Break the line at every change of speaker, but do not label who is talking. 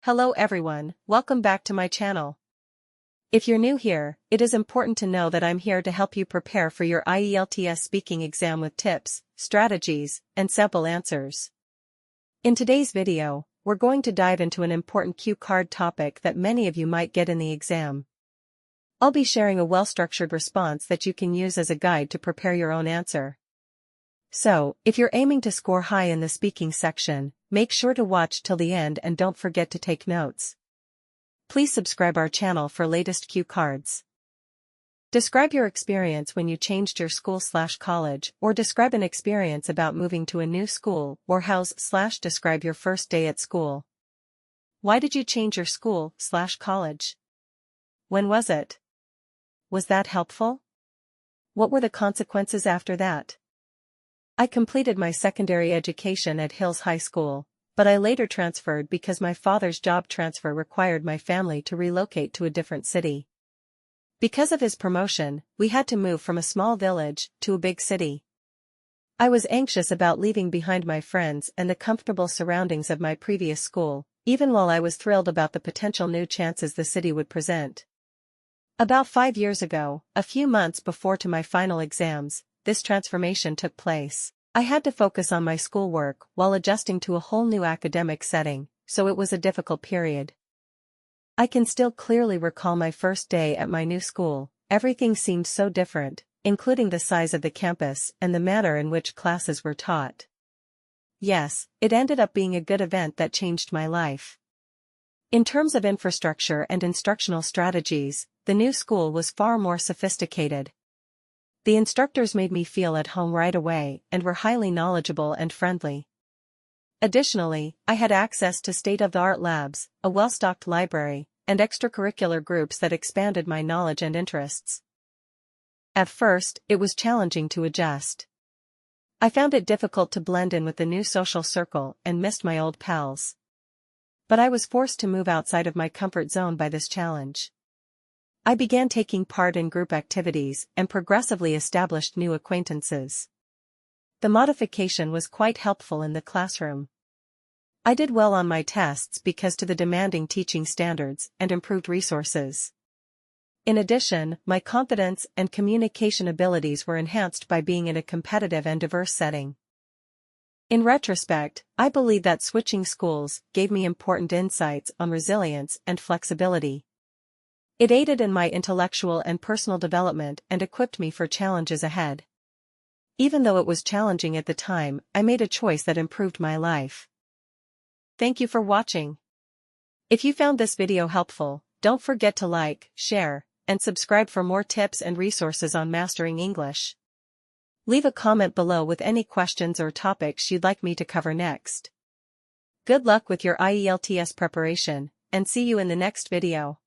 Hello everyone, welcome back to my channel. If you're new here, it is important to know that I'm here to help you prepare for your IELTS speaking exam with tips, strategies, and sample answers. In today's video, we're going to dive into an important cue card topic that many of you might get in the exam. I'll be sharing a well-structured response that you can use as a guide to prepare your own answer. So, if you're aiming to score high in the speaking section, make sure to watch till the end and don't forget to take notes. Please subscribe our channel for latest cue cards. Describe your experience when you changed your school/college, or describe an experience about moving to a new school or house/describe your first day at school. Why did you change your school/college? When was it? Was that helpful? What were the consequences after that? I completed my secondary education at Hills High School, but I later transferred because my father's job transfer required my family to relocate to a different city. Because of his promotion, we had to move from a small village to a big city. I was anxious about leaving behind my friends and the comfortable surroundings of my previous school, even while I was thrilled about the potential new chances the city would present. About 5 years ago, a few months before to my final exams, this transformation took place. I had to focus on my schoolwork while adjusting to a whole new academic setting, so it was a difficult period. I can still clearly recall my first day at my new school. Everything seemed so different, including the size of the campus and the manner in which classes were taught. Yes, it ended up being a good event that changed my life. In terms of infrastructure and instructional strategies, the new school was far more sophisticated. The instructors made me feel at home right away and were highly knowledgeable and friendly. Additionally, I had access to state-of-the-art labs, a well-stocked library, and extracurricular groups that expanded my knowledge and interests. At first, it was challenging to adjust. I found it difficult to blend in with the new social circle and missed my old pals. But I was forced to move outside of my comfort zone by this challenge. I began taking part in group activities and progressively established new acquaintances. The modification was quite helpful in the classroom. I did well on my tests because of the demanding teaching standards and improved resources. In addition, my confidence and communication abilities were enhanced by being in a competitive and diverse setting. In retrospect, I believe that switching schools gave me important insights on resilience and flexibility. It aided in my intellectual and personal development and equipped me for challenges ahead. Even though it was challenging at the time, I made a choice that improved my life. Thank you for watching. If you found this video helpful, don't forget to like, share, and subscribe for more tips and resources on mastering English. Leave a comment below with any questions or topics you'd like me to cover next. Good luck with your IELTS preparation, and see you in the next video.